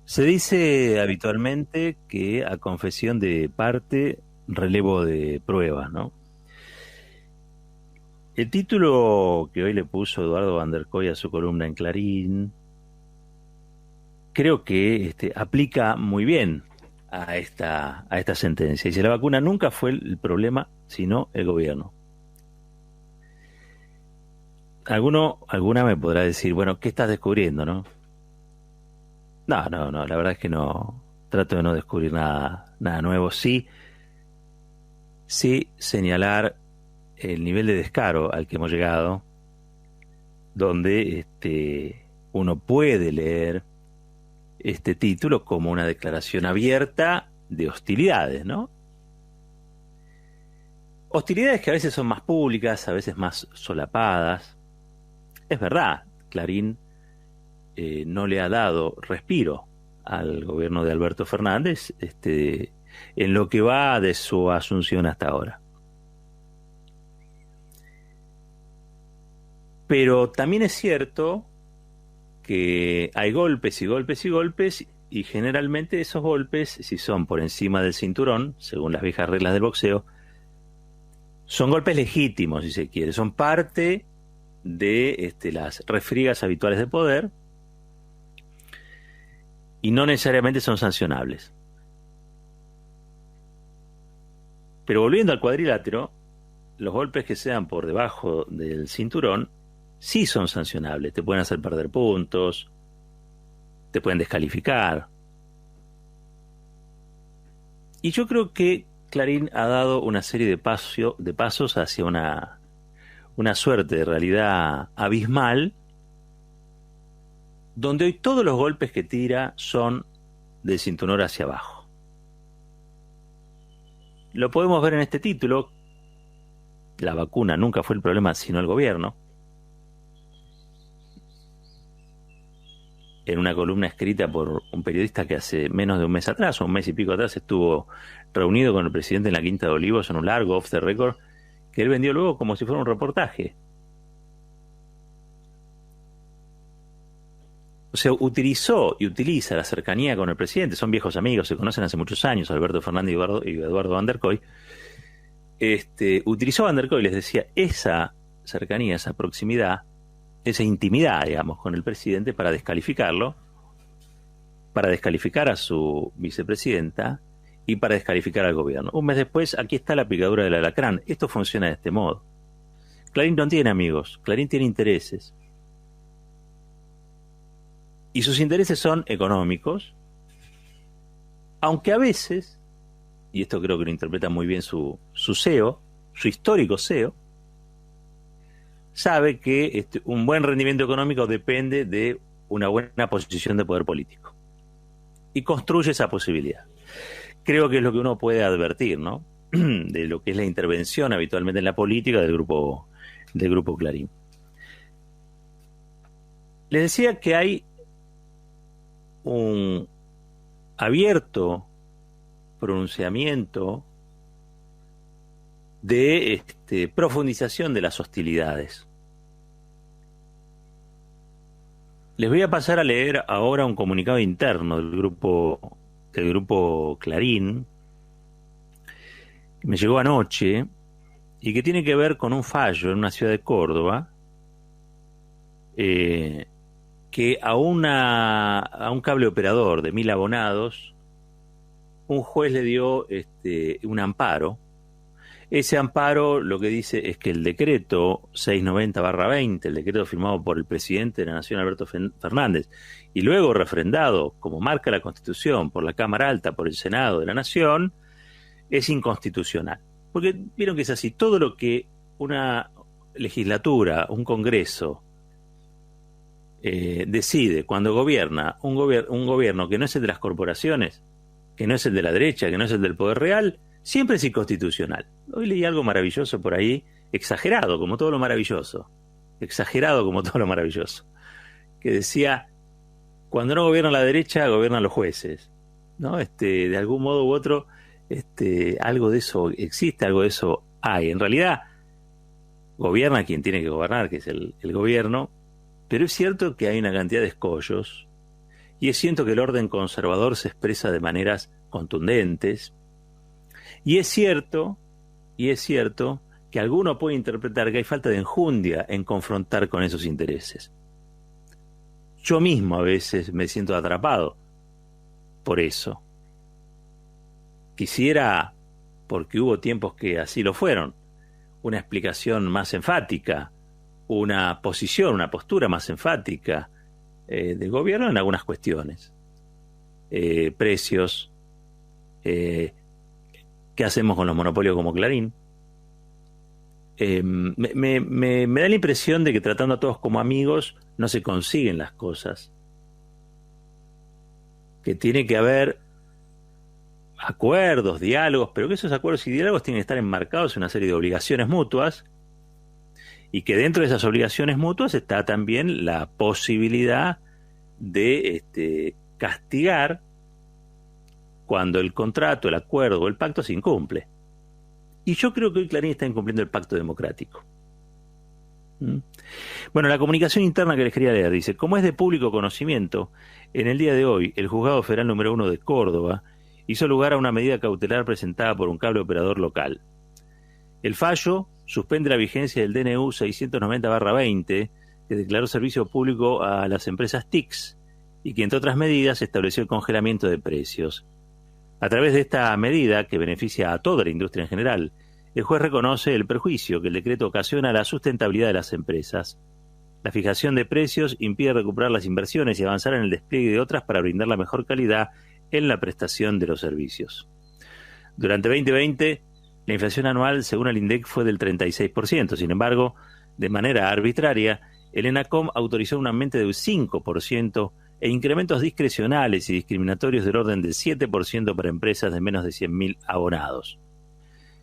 Se dice habitualmente que a confesión de parte, relevo de pruebas, ¿no? El título que hoy le puso Eduardo Van der Koy a su columna en Clarín, creo que aplica muy bien a esta sentencia. Dice, la vacuna nunca fue el problema, sino el gobierno. Alguna me podrá decir, bueno, ¿qué estás descubriendo, no? No, la verdad es que no, trato de no descubrir nada nuevo. Sí señalar el nivel de descaro al que hemos llegado, donde uno puede leer este título como una declaración abierta de hostilidades, ¿no? Hostilidades que a veces son más públicas, a veces más solapadas. Es verdad, Clarín no le ha dado respiro al gobierno de Alberto Fernández en lo que va de su asunción hasta ahora. Pero también es cierto que hay golpes y golpes y golpes, y generalmente esos golpes, si son por encima del cinturón, según las viejas reglas del boxeo, son golpes legítimos, si se quiere, son parte de las refriegas habituales de poder y no necesariamente son sancionables. Pero volviendo al cuadrilátero, los golpes que sean por debajo del cinturón sí son sancionables, te pueden hacer perder puntos, te pueden descalificar. Y yo creo que Clarín ha dado una serie de pasos hacia una suerte de realidad abismal, donde hoy todos los golpes que tira son del cinturón hacia abajo. Lo podemos ver en este título, la vacuna nunca fue el problema, sino el gobierno. En una columna escrita por un periodista que hace menos de un mes atrás, o un mes y pico atrás, estuvo reunido con el presidente en la Quinta de Olivos en un largo off the record, que él vendió luego como si fuera un reportaje. O sea, utilizó y utiliza la cercanía con el presidente, son viejos amigos, se conocen hace muchos años, Alberto Fernández y Eduardo Van der Koy. Utilizó Van der Koy, les decía, esa cercanía, esa proximidad, esa intimidad, digamos, con el presidente para descalificarlo, para descalificar a su vicepresidenta y para descalificar al gobierno. Un mes después, aquí está la picadura del alacrán. Esto funciona de este modo. Clarín no tiene amigos, Clarín tiene intereses. Y sus intereses son económicos, aunque a veces, y esto creo que lo interpreta muy bien su CEO, su histórico CEO, sabe que un buen rendimiento económico depende de una buena posición de poder político. Y construye esa posibilidad. Creo que es lo que uno puede advertir, ¿no? De lo que es la intervención habitualmente en la política del grupo Clarín. Les decía que hay un abierto pronunciamiento de profundización de las hostilidades. Les voy a pasar a leer ahora un comunicado interno del grupo Clarín, que me llegó anoche y que tiene que ver con un fallo en una ciudad de Córdoba, que a un cable operador de 1.000 abonados, un juez le dio un amparo. Ese amparo lo que dice es que el decreto 690/20, el decreto firmado por el presidente de la Nación, Alberto Fernández, y luego refrendado, como marca la Constitución, por la Cámara Alta, por el Senado de la Nación, es inconstitucional. Porque vieron que es así, todo lo que una legislatura, un Congreso, decide cuando gobierna un gobierno que no es el de las corporaciones, que no es el de la derecha, que no es el del poder real, siempre es inconstitucional. Hoy leí algo maravilloso por ahí, exagerado como todo lo maravilloso, que decía, cuando no gobierna la derecha, gobiernan los jueces, ¿no? De algún modo u otro, algo de eso existe, algo de eso hay. En realidad, gobierna quien tiene que gobernar, que es el gobierno, pero es cierto que hay una cantidad de escollos Y es cierto que el orden conservador se expresa de maneras contundentes. Y es cierto que alguno puede interpretar que hay falta de enjundia en confrontar con esos intereses. Yo mismo a veces me siento atrapado por eso. Quisiera, porque hubo tiempos que así lo fueron, una explicación más enfática, una posición, una postura más enfática del gobierno en algunas cuestiones. Precios, qué hacemos con los monopolios como Clarín. Me da la impresión de que tratando a todos como amigos no se consiguen las cosas. Que tiene que haber acuerdos, diálogos, pero que esos acuerdos y diálogos tienen que estar enmarcados en una serie de obligaciones mutuas y que dentro de esas obligaciones mutuas está también la posibilidad de castigar cuando el contrato, el acuerdo o el pacto se incumple. Y yo creo que hoy Clarín está incumpliendo el pacto democrático. Bueno, la comunicación interna que les quería leer dice: como es de público conocimiento, en el día de hoy el Juzgado Federal número 1 de Córdoba hizo lugar a una medida cautelar presentada por un cable operador local. El fallo suspende la vigencia del DNU 690/20, que declaró servicio público a las empresas TICs y que, entre otras medidas, estableció el congelamiento de precios. A través de esta medida, que beneficia a toda la industria en general, el juez reconoce el perjuicio que el decreto ocasiona a la sustentabilidad de las empresas. La fijación de precios impide recuperar las inversiones y avanzar en el despliegue de otras para brindar la mejor calidad en la prestación de los servicios. Durante 2020, la inflación anual, según el INDEC, fue del 36%. Sin embargo, de manera arbitraria, el ENACOM autorizó un aumento del 5% e incrementos discrecionales y discriminatorios del orden del 7% para empresas de menos de 100.000 abonados.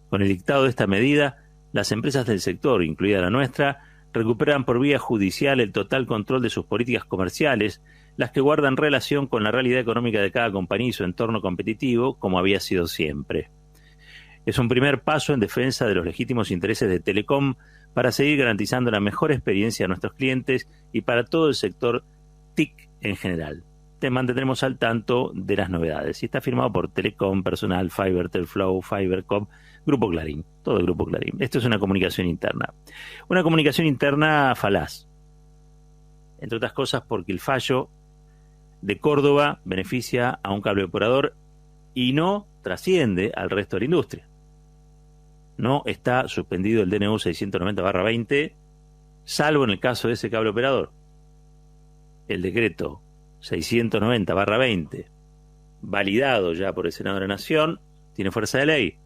Con el dictado de esta medida, las empresas del sector, incluida la nuestra, recuperan por vía judicial el total control de sus políticas comerciales, las que guardan relación con la realidad económica de cada compañía y su entorno competitivo, como había sido siempre. Es un primer paso en defensa de los legítimos intereses de Telecom para seguir garantizando la mejor experiencia a nuestros clientes y para todo el sector TIC en general. Te mantendremos al tanto de las novedades. Y está firmado por Telecom, Personal, Fiber, Telflow, Fibercom, Grupo Clarín, todo el Grupo Clarín. Esto es una comunicación interna. Una comunicación interna falaz. Entre otras cosas porque el fallo de Córdoba beneficia a un cable operador y no trasciende al resto de la industria. No está suspendido el DNU 690/20, salvo en el caso de ese cable operador. El decreto 690/20, validado ya por el Senado de la Nación, tiene fuerza de ley.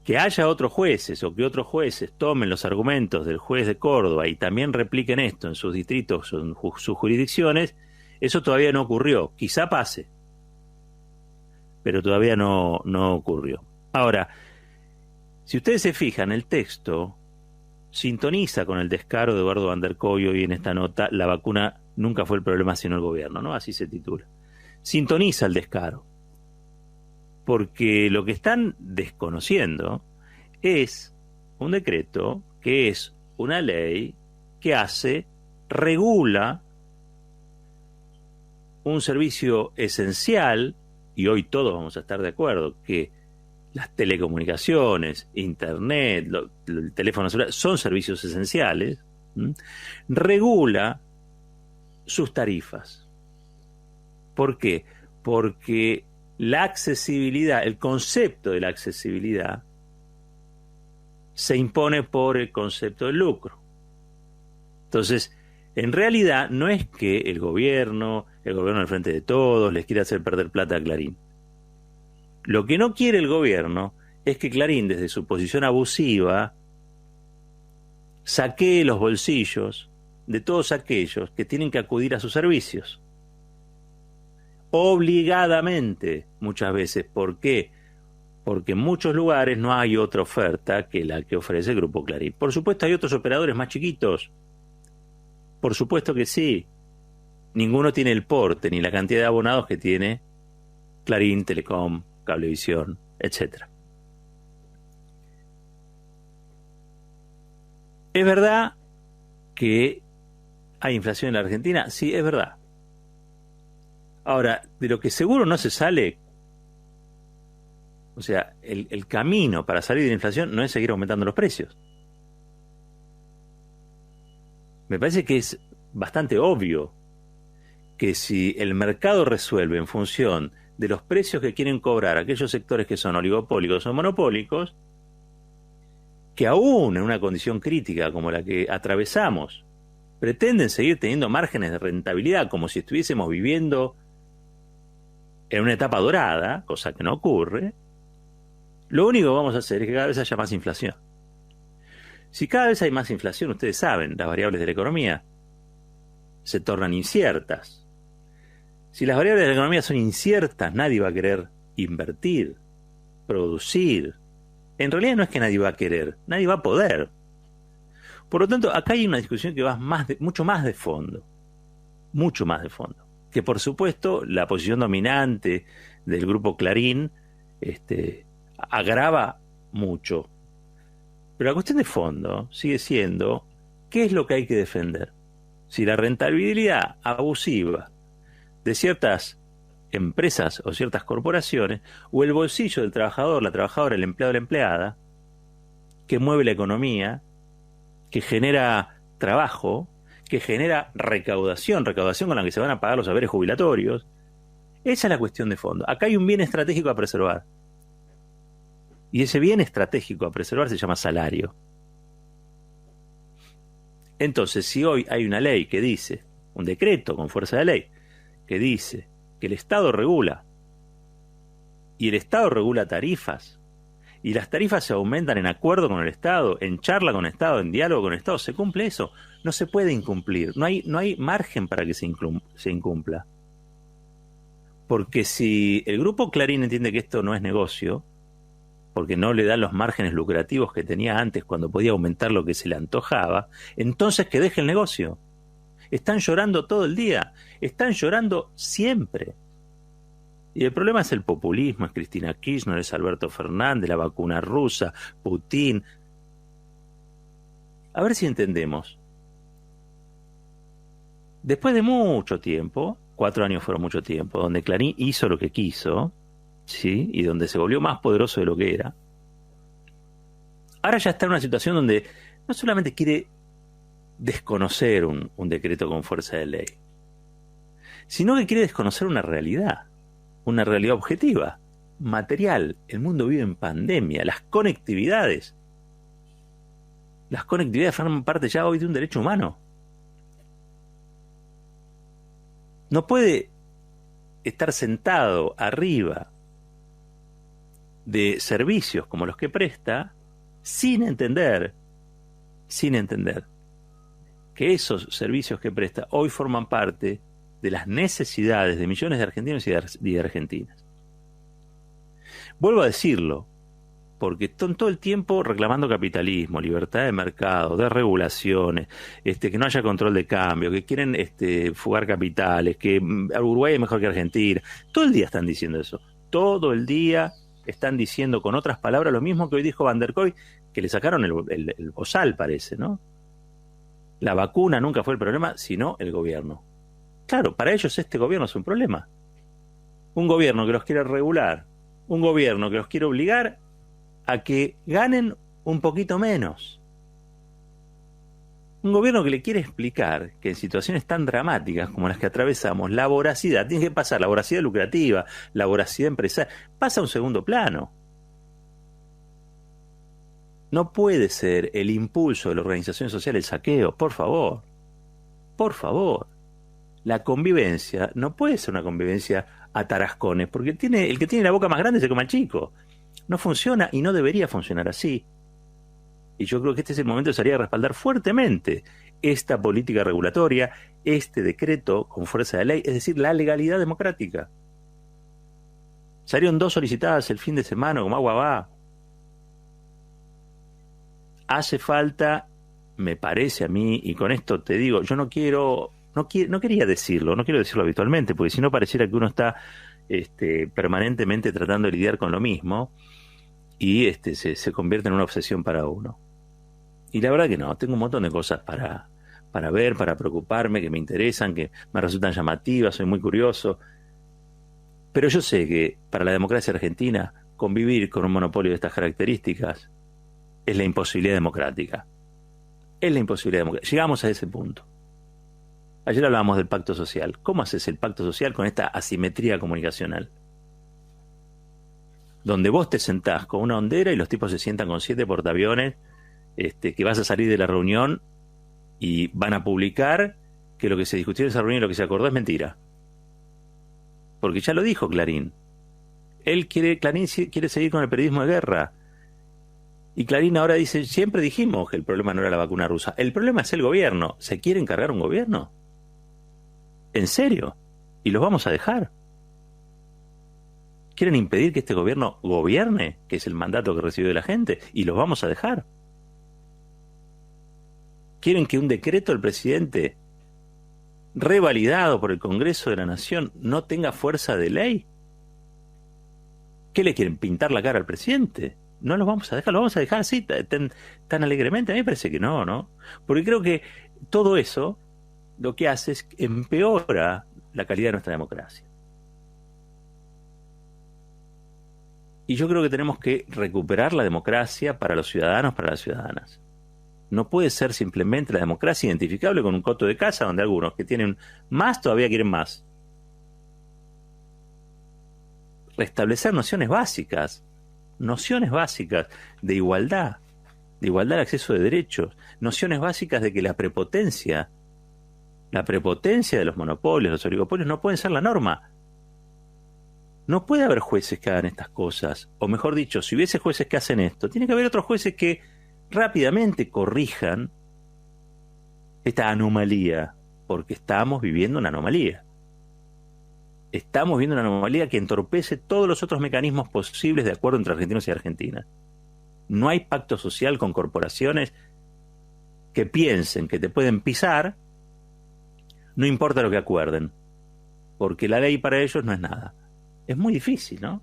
Que haya otros jueces o que otros jueces tomen los argumentos del juez de Córdoba y también repliquen esto en sus distritos o en sus jurisdicciones, eso todavía no ocurrió. Quizá pase, pero todavía no ocurrió. Ahora, si ustedes se fijan, el texto sintoniza con el descaro de Eduardo Van der Koy hoy en esta nota: la vacuna nunca fue el problema sino el gobierno, ¿no? Así se titula. Sintoniza el descaro. Porque lo que están desconociendo es un decreto que es una ley que regula un servicio esencial, y hoy todos vamos a estar de acuerdo que las telecomunicaciones, internet, el teléfono celular son servicios esenciales. Regula sus tarifas. ¿Por qué? Porque la accesibilidad, el concepto de la accesibilidad, se impone por el concepto del lucro. Entonces, en realidad no es que el gobierno al frente de todos, les quiera hacer perder plata a Clarín. Lo que no quiere el gobierno es que Clarín, desde su posición abusiva, saquee los bolsillos de todos aquellos que tienen que acudir a sus servicios. Obligadamente, muchas veces. ¿Por qué? Porque en muchos lugares no hay otra oferta que la que ofrece el Grupo Clarín. Por supuesto hay otros operadores más chiquitos. Por supuesto que sí. Ninguno tiene el porte ni la cantidad de abonados que tiene Clarín, Telecom, Cablevisión, etc. Es verdad que ¿Hay inflación en la Argentina? Sí, es verdad. Ahora, de lo que seguro no se sale, o sea, el camino para salir de la inflación no es seguir aumentando los precios. Me parece que es bastante obvio que si el mercado resuelve en función de los precios que quieren cobrar aquellos sectores que son oligopólicos o monopólicos, que aún en una condición crítica como la que atravesamos, pretenden seguir teniendo márgenes de rentabilidad como si estuviésemos viviendo en una etapa dorada, cosa que no ocurre, lo único que vamos a hacer es que cada vez haya más inflación. Si cada vez hay más inflación, ustedes saben, las variables de la economía se tornan inciertas. Si las variables de la economía son inciertas, nadie va a querer invertir, producir. En realidad no es que nadie va a querer, nadie va a poder. Por lo tanto, acá hay una discusión que va mucho más de fondo. Mucho más de fondo. Que por supuesto la posición dominante del grupo Clarín agrava mucho. Pero la cuestión de fondo sigue siendo, ¿qué es lo que hay que defender? Si la rentabilidad abusiva de ciertas empresas o ciertas corporaciones, o el bolsillo del trabajador, la trabajadora, el empleado, la empleada, que mueve la economía, que genera trabajo, que genera recaudación con la que se van a pagar los haberes jubilatorios. Esa es la cuestión de fondo. Acá hay un bien estratégico a preservar. Y ese bien estratégico a preservar se llama salario. Entonces, si hoy hay una ley que dice, un decreto con fuerza de ley, que dice que el Estado regula, y el Estado regula tarifas, y las tarifas se aumentan en acuerdo con el Estado, en charla con el Estado, en diálogo con el Estado, ¿se cumple eso? No se puede incumplir, no hay margen para que se incumpla. Porque si el grupo Clarín entiende que esto no es negocio, porque no le dan los márgenes lucrativos que tenía antes cuando podía aumentar lo que se le antojaba, entonces que deje el negocio. Están llorando todo el día, están llorando siempre. Y el problema es el populismo, es Cristina Kirchner, es Alberto Fernández, la vacuna rusa, Putin. A ver si entendemos. Después de mucho tiempo, 4 años fueron mucho tiempo, donde Clarín hizo lo que quiso, ¿sí? Y donde se volvió más poderoso de lo que era, ahora ya está en una situación donde no solamente quiere desconocer un decreto con fuerza de ley, sino que quiere desconocer una realidad objetiva, material. El mundo vive en pandemia, las conectividades forman parte ya hoy de un derecho humano. No puede estar sentado arriba de servicios como los que presta sin entender que esos servicios que presta hoy forman parte de las necesidades de millones de argentinos y de argentinas. Vuelvo a decirlo, porque están todo el tiempo reclamando capitalismo, libertad de mercado, de regulaciones, que no haya control de cambio, que quieren fugar capitales, que Uruguay es mejor que Argentina. Todo el día están diciendo eso. Todo el día están diciendo con otras palabras lo mismo que hoy dijo Van der Koy, que le sacaron el bozal, parece, ¿no? La vacuna nunca fue el problema, sino el gobierno. Claro, para ellos este gobierno es un problema. Un gobierno que los quiere regular, un gobierno que los quiere obligar a que ganen un poquito menos. Un gobierno que le quiere explicar que en situaciones tan dramáticas como las que atravesamos, la voracidad, tiene que pasar, la voracidad lucrativa, la voracidad empresarial, pasa a un segundo plano. No puede ser el impulso de la organización social el saqueo, por favor. Por favor. La convivencia no puede ser una convivencia a tarascones, porque el que tiene la boca más grande se come al chico. No funciona y no debería funcionar así. Y yo creo que este es el momento de salir a respaldar fuertemente esta política regulatoria, este decreto con fuerza de ley, es decir, la legalidad democrática. Salieron 2 solicitadas el fin de semana, como agua va. Hace falta, me parece a mí, y con esto te digo, yo no quería decirlo, no quiero decirlo habitualmente, porque si no pareciera que uno está permanentemente tratando de lidiar con lo mismo y se convierte en una obsesión para uno. Y la verdad que no, tengo un montón de cosas para ver, para preocuparme, que me interesan, que me resultan llamativas, soy muy curioso. Pero yo sé que para la democracia argentina convivir con un monopolio de estas características es la imposibilidad democrática. Es la imposibilidad democrática. Llegamos a ese punto. Ayer hablábamos del pacto social. ¿Cómo haces el pacto social con esta asimetría comunicacional? Donde vos te sentás con una hondera y los tipos se sientan con 7 portaaviones, que vas a salir de la reunión y van a publicar que lo que se discutió en esa reunión y lo que se acordó es mentira. Porque ya lo dijo Clarín. Clarín quiere seguir con el periodismo de guerra. Y Clarín ahora dice, siempre dijimos que el problema no era la vacuna rusa. El problema es el gobierno. ¿Se quiere encargar un gobierno? ¿En serio? ¿Y los vamos a dejar? ¿Quieren impedir que este gobierno gobierne? Que es el mandato que recibió de la gente. ¿Y los vamos a dejar? ¿Quieren que un decreto del presidente, revalidado por el Congreso de la Nación, no tenga fuerza de ley? ¿Qué le quieren? ¿Pintar la cara al presidente? No los vamos a dejar, los vamos a dejar así, tan alegremente. A mí me parece que no, ¿no? Porque creo que todo eso lo que hace es que empeora la calidad de nuestra democracia. Y yo creo que tenemos que recuperar la democracia para los ciudadanos, para las ciudadanas. No puede ser simplemente la democracia identificable con un coto de casa donde algunos que tienen más todavía quieren más. Restablecer nociones básicas de igualdad de acceso de derechos, nociones básicas de que la prepotencia de los monopolios, los oligopolios no pueden ser la norma. No puede haber jueces que hagan estas cosas, o mejor dicho, si hubiese jueces que hacen esto, tiene que haber otros jueces que rápidamente corrijan esta anomalía, porque estamos viviendo una anomalía. Estamos viendo una anomalía que entorpece todos los otros mecanismos posibles de acuerdo entre argentinos y argentinas. No hay pacto social con corporaciones que piensen que te pueden pisar, no importa lo que acuerden, porque la ley para ellos no es nada. Es muy difícil, ¿no?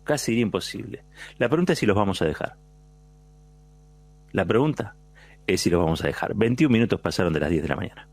Casi diría imposible. La pregunta es si los vamos a dejar. La pregunta es si los vamos a dejar. 21 minutos pasaron de las 10 de la mañana.